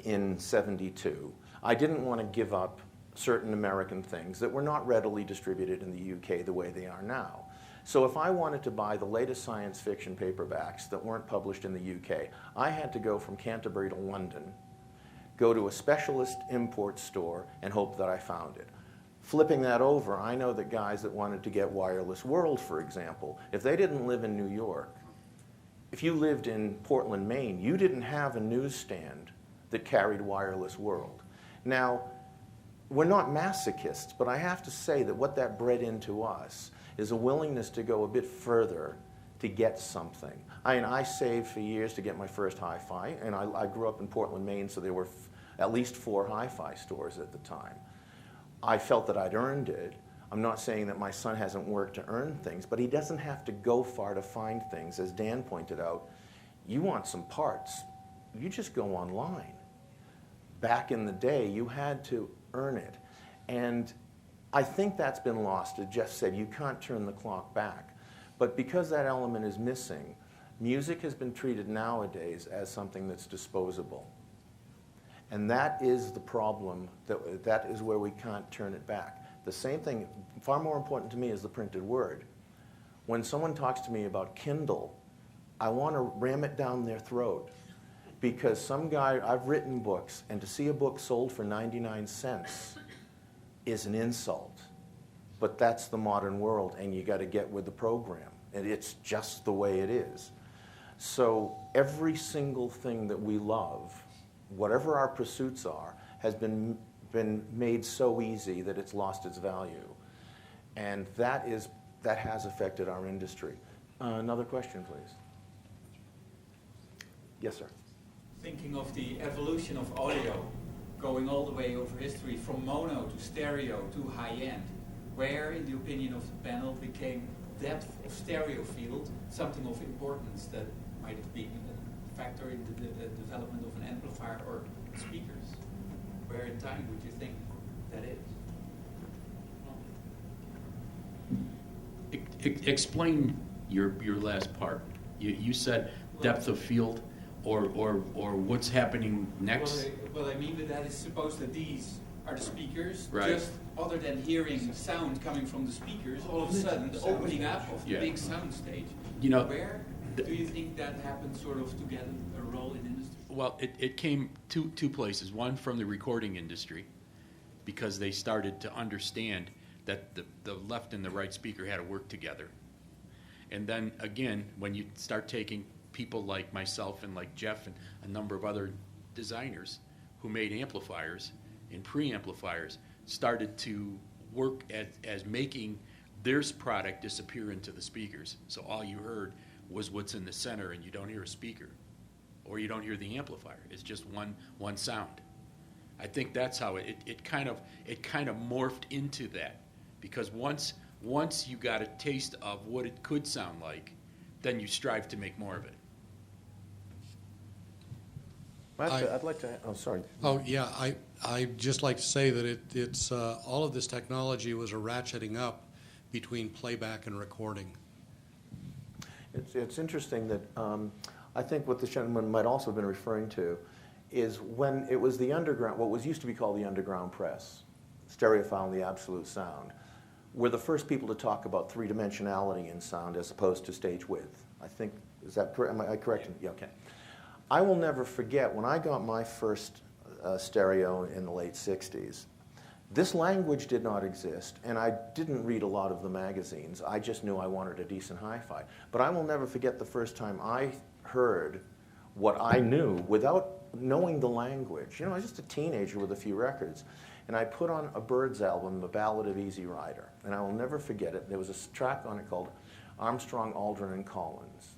in '72, I didn't want to give up certain American things that were not readily distributed in the UK the way they are now. So if I wanted to buy the latest science fiction paperbacks that weren't published in the UK, I had to go from Canterbury to London, go to a specialist import store, and hope that I found it. Flipping that over, I know that guys that wanted to get Wireless World, for example, if they didn't live in New York, if you lived in Portland, Maine, you didn't have a newsstand that carried Wireless World. Now, we're not masochists, but I have to say that what that bred into us is a willingness to go a bit further to get something. I saved for years to get my first hi-fi, and I grew up in Portland, Maine, so there were at least 4 hi-fi stores at the time. I felt that I'd earned it. I'm not saying that my son hasn't worked to earn things, but he doesn't have to go far to find things. As Dan pointed out, you want some parts, you just go online. Back in the day, you had to earn it. And I think that's been lost. As Jeff said, you can't turn the clock back. But because that element is missing, music has been treated nowadays as something that's disposable. And that is the problem, that is where we can't turn it back. The same thing, far more important to me, is the printed word. When someone talks to me about Kindle, I want to ram it down their throat. Because some guy, I've written books, and to see a book sold for 99 cents is an insult. But that's the modern world, and you got to get with the program. And it's just the way it is. So every single thing that we love, whatever our pursuits are, has been made so easy that it's lost its value. And that has affected our industry. Another question, please. Yes, sir. Thinking of the evolution of audio, going all the way over history from mono to stereo to high-end, where, in the opinion of the panel, became depth of stereo field something of importance that might have been a factor in the development of an amplifier or speakers? Where in time would you think that is? Explain your last part. You said depth of field, or what's happening next? What I mean with that is suppose that these are the speakers, right. Just other than hearing sound coming from the speakers, all of a sudden the opening up of the big sound stage. You know, where do you think that happened sort of to get a role in industry? Well, it came two places. One from the recording industry, because they started to understand that the left and the right speaker had to work together. And then again, when you start taking people like myself and like Jeff and a number of other designers who made amplifiers and preamplifiers, started to work as making their product disappear into the speakers. So all you heard was what's in the center, and you don't hear a speaker, or you don't hear the amplifier. It's just one sound. I think that's how it kind of morphed into that, because once you got a taste of what it could sound like, then you strive to make more of it. I'd like to. Oh, sorry. Oh, yeah. I'd just like to say that it's all of this technology was a ratcheting up between playback and recording. It's interesting that I think what this gentleman might also have been referring to is when it was the underground, what was used to be called the underground press, stereophile and the absolute sound, were the first people to talk about three-dimensionality in sound as opposed to stage width. I think, is that correct? Am I correct? Yeah, okay. I will never forget when I got my first stereo in the late 60s, this language did not exist, and I didn't read a lot of the magazines. I just knew I wanted a decent hi-fi. But I will never forget the first time I heard what I knew without knowing the language. You know, I was just a teenager with a few records. And I put on a Byrds album, The Ballad of Easy Rider, and I will never forget it. There was a track on it called Armstrong, Aldrin, and Collins.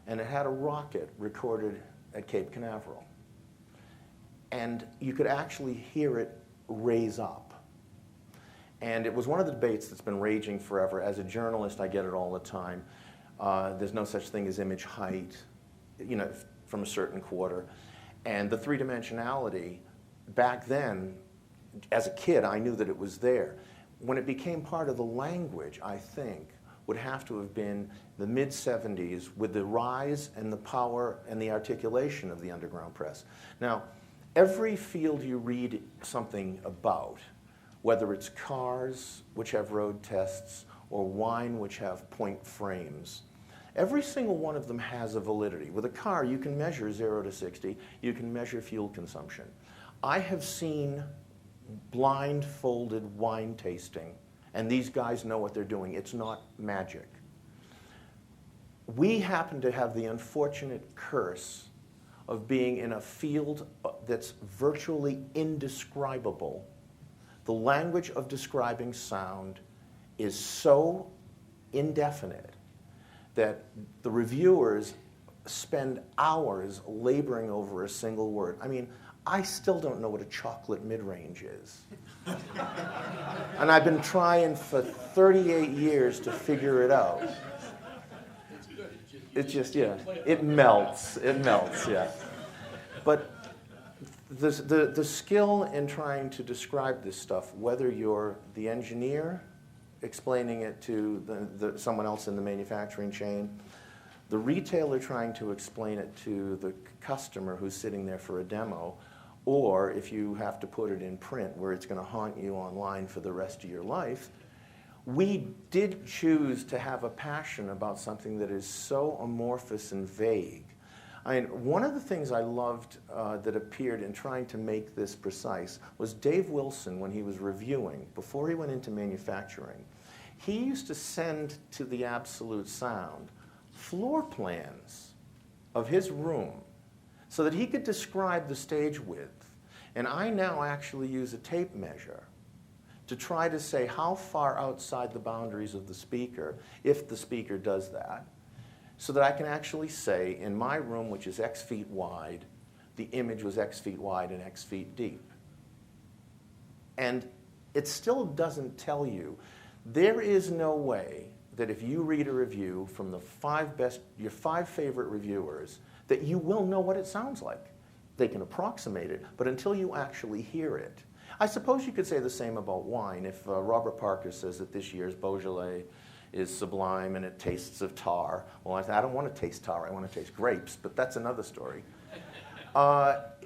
And it had a rocket recorded at Cape Canaveral. And you could actually hear it raise up. And it was one of the debates that's been raging forever. As a journalist, I get it all the time. There's no such thing as image height, you know, from a certain quarter. And the three-dimensionality, back then, as a kid, I knew that it was there. When it became part of the language, I think, would have to have been the mid-70s with the rise and the power and the articulation of the underground press. Now, every field you read something about, whether it's cars, which have road tests, or wine, which have point frames, every single one of them has a validity. With a car, you can measure 0 to 60. You can measure fuel consumption. I have seen blindfolded wine tasting, and these guys know what they're doing. It's not magic. We happen to have the unfortunate curse of being in a field that's virtually indescribable. The language of describing sound is so indefinite that the reviewers spend hours laboring over a single word. I mean, I still don't know what a chocolate mid-range is. And I've been trying for 38 years to figure it out. It's just, yeah, it melts, yeah. But the skill in trying to describe this stuff, whether you're the engineer explaining it to someone else in the manufacturing chain, the retailer trying to explain it to the customer who's sitting there for a demo, or if you have to put it in print where it's going to haunt you online for the rest of your life, we did choose to have a passion about something that is so amorphous and vague. I mean, one of the things I loved that appeared in trying to make this precise was Dave Wilson, when he was reviewing, before he went into manufacturing, he used to send to the Absolute Sound floor plans of his room so that he could describe the stage width. And I now actually use a tape measure to try to say how far outside the boundaries of the speaker, if the speaker does that, so that I can actually say, in my room, which is X feet wide, the image was X feet wide and X feet deep. And it still doesn't tell you. There is no way that if you read a review from your 5 favorite reviewers, that you will know what it sounds like. They can approximate it, but until you actually hear it. I suppose you could say the same about wine. If Robert Parker says that this year's Beaujolais is sublime and it tastes of tar, well, I don't want to taste tar, I want to taste grapes, but that's another story. What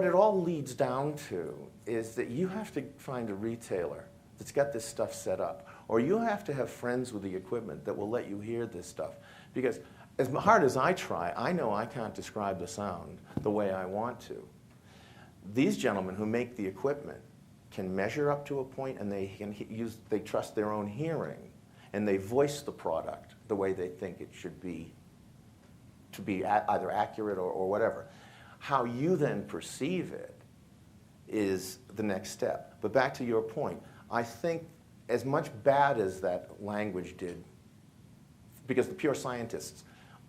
it all leads down to is that you have to find a retailer that's got this stuff set up, or you have to have friends with the equipment that will let you hear this stuff. Because as hard as I try, I know I can't describe the sound the way I want to. These gentlemen who make the equipment can measure up to a point, and they trust their own hearing, and they voice the product the way they think it should be, to be either accurate or whatever. How you then perceive it is the next step. But back to your point, I think as much bad as that language did, because the pure scientists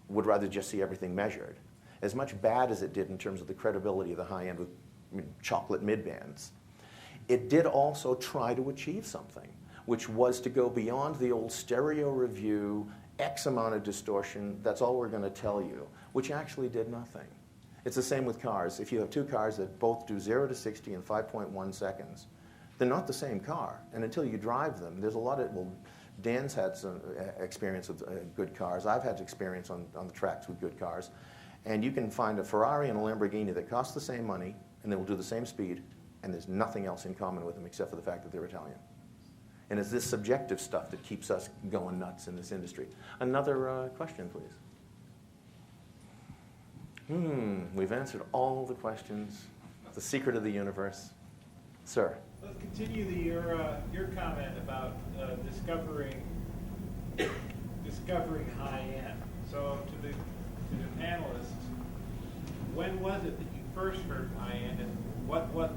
would rather just see everything measured, as much bad as it did in terms of the credibility of the high-end with chocolate mid-bands, it did also try to achieve something, which was to go beyond the old stereo review, X amount of distortion, that's all we're going to tell you, which actually did nothing. It's the same with cars. If you have 2 cars that both do 0 to 60 in 5.1 seconds, they're not the same car. And until you drive them, there's a lot of, well, Dan's had some experience with good cars. I've had experience on the tracks with good cars. And you can find a Ferrari and a Lamborghini that cost the same money, and they will do the same speed, and there's nothing else in common with them except for the fact that they're Italian. And it's this subjective stuff that keeps us going nuts in this industry. Another question, please. We've answered all the questions. The secret of the universe. Sir. Let's continue your comment about discovering high end. So to the panelists, when was it that you first heard high end, and what was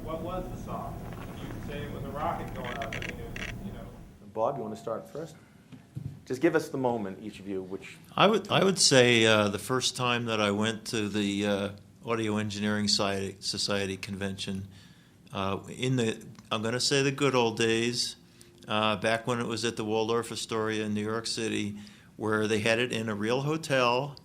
the song? You could say it was a rocket going up. I mean, it was, you know. Bob, you want to start first? Just give us the moment, each of you, which... I would say the first time that I went to the Audio Engineering Society convention, I'm going to say the good old days, back when it was at the Waldorf Astoria in New York City, where they had it in a real hotel,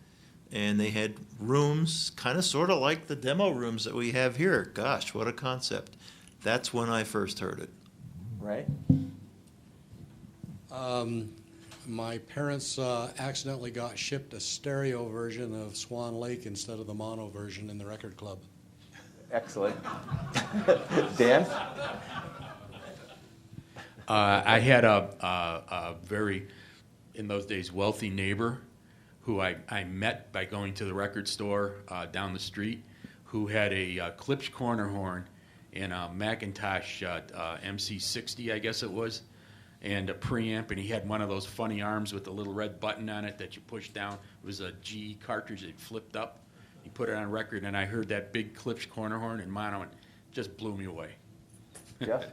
and they had rooms kind of sort of like the demo rooms that we have here. Gosh, what a concept. That's when I first heard it. Right? My parents accidentally got shipped a stereo version of Swan Lake instead of the mono version in the record club. Excellent. Dan? I had a very, in those days, wealthy neighbor who I met by going to the record store down the street, who had a Klipsch corner horn and a Macintosh MC60, I guess it was, and a preamp, and he had one of those funny arms with the little red button on it that you push down. It was a GE cartridge that flipped up. He put it on record, and I heard that big Klipsch corner horn in mono, and it just blew me away. Jeff?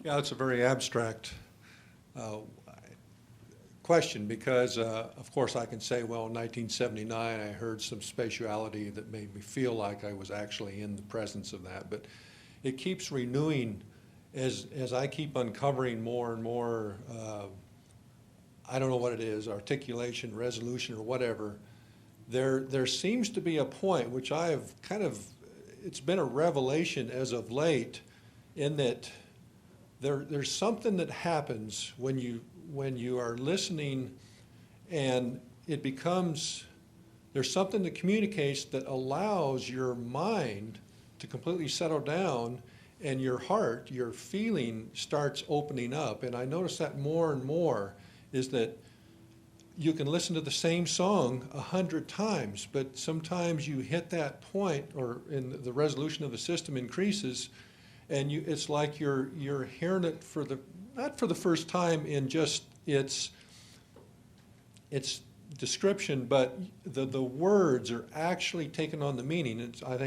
Yeah, it's a very abstract question because, of course, I can say, well, in 1979, I heard some spatiality that made me feel like I was actually in the presence of that. But it keeps renewing as I keep uncovering more and more, I don't know what it is, articulation, resolution, or whatever. There seems to be a point, which I have it's been a revelation as of late, in that there's something that happens when you are listening, and it becomes, there's something that communicates that allows your mind to completely settle down, and your heart, your feeling starts opening up. And I notice that more and more, is that you can listen to the same song 100 times, but sometimes you hit that point, or in the resolution of the system increases, and it's like you're hearing it not for the first time in just its description, but the words are actually taking on the meaning. I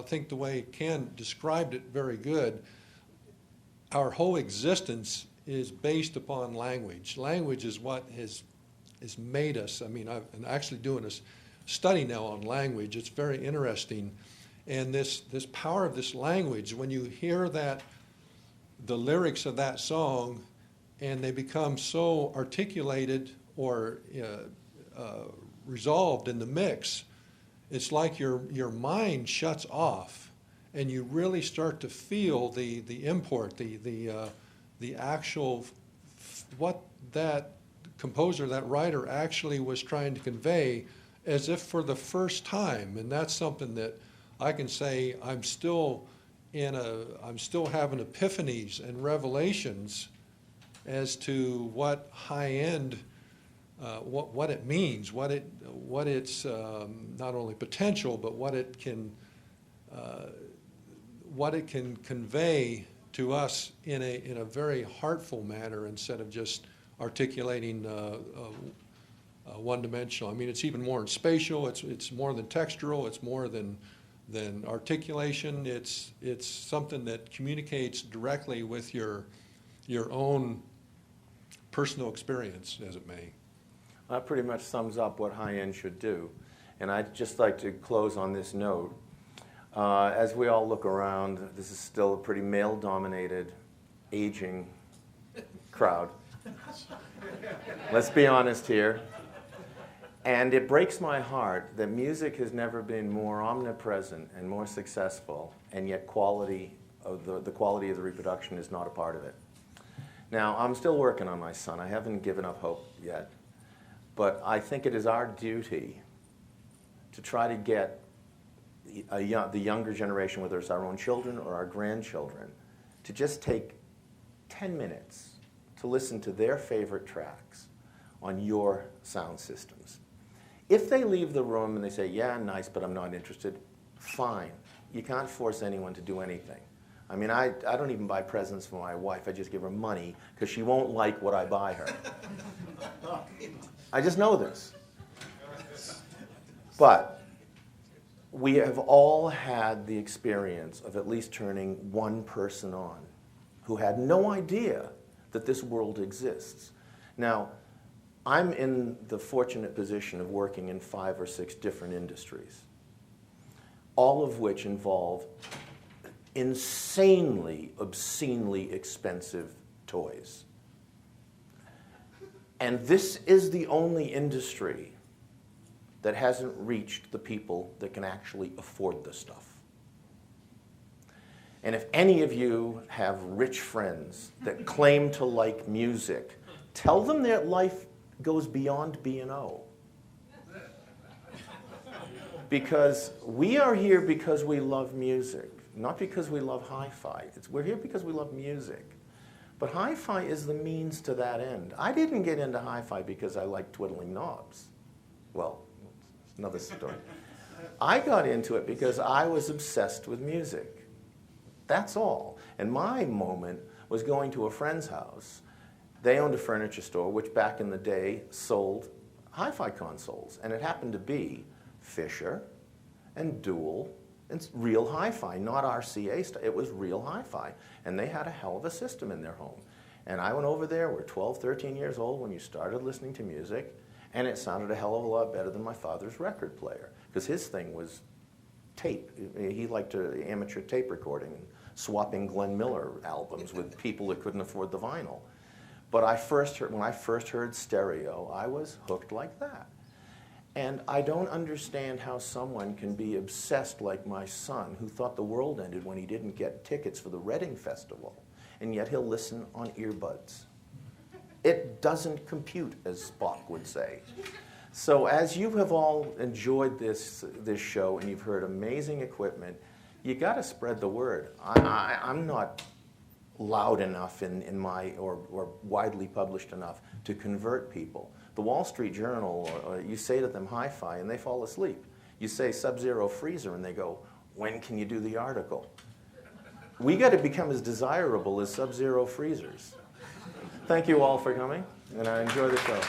think the way Ken described it very good. Our whole existence is based upon language. Language is what has made us. I mean, I'm actually doing a study now on language. It's very interesting. And this power of this language, when you hear that, the lyrics of that song, and they become so articulated or resolved in the mix, it's like your mind shuts off, and you really start to feel the import, the actual what that composer, that writer actually was trying to convey, as if for the first time. And that's something that I can say I'm still having epiphanies and revelations as to what high end, what it means, what its not only potential, but what it can convey to us in a very heartful manner, instead of just articulating one-dimensional. I mean, it's even more spatial. It's more than textural. It's more than articulation. It's something that communicates directly with your own personal experience, as it may. That pretty much sums up what high-end should do. And I'd just like to close on this note. As we all look around, this is still a pretty male-dominated, aging crowd. Let's be honest here. And it breaks my heart that music has never been more omnipresent and more successful, and yet the quality of the reproduction is not a part of it. Now, I'm still working on my son. I haven't given up hope yet. But I think it is our duty to try to get the younger generation, whether it's our own children or our grandchildren, to just take 10 minutes to listen to their favorite tracks on your sound systems. If they leave the room and they say, yeah, nice, but I'm not interested, fine. You can't force anyone to do anything. I mean, I don't even buy presents for my wife. I just give her money because she won't like what I buy her. I just know this. But we have all had the experience of at least turning one person on who had no idea that this world exists. Now, I'm in the fortunate position of working in 5 or 6 different industries, all of which involve insanely, obscenely expensive toys. And this is the only industry that hasn't reached the people that can actually afford the stuff. And if any of you have rich friends that claim to like music, tell them that life goes beyond B&O. Because we are here because we love music, not because we love hi-fi. We're here because we love music. But hi-fi is the means to that end. I didn't get into hi-fi because I like twiddling knobs. Well, it's another story. I got into it because I was obsessed with music. That's all. And my moment was going to a friend's house. They owned a furniture store, which back in the day sold hi-fi consoles. And it happened to be Fisher and Dual and real hi-fi, not RCA stuff. It was real hi-fi. And they had a hell of a system in their home. And I went over there, we're 12, 13 years old when you started listening to music, and it sounded a hell of a lot better than my father's record player, because his thing was tape. He liked amateur tape recording and swapping Glenn Miller albums with people that couldn't afford the vinyl. But when I first heard stereo, I was hooked like that. And I don't understand how someone can be obsessed like my son, who thought the world ended when he didn't get tickets for the Reading Festival, and yet he'll listen on earbuds. It doesn't compute, as Spock would say. So as you have all enjoyed this show and you've heard amazing equipment, you got to spread the word. I'm not loud enough in my, or widely published enough to convert people. The Wall Street Journal, you say to them hi-fi and they fall asleep. You say Sub-Zero freezer and they go, when can you do the article? We got to become as desirable as Sub-Zero freezers. Thank you all for coming, and I enjoy the show.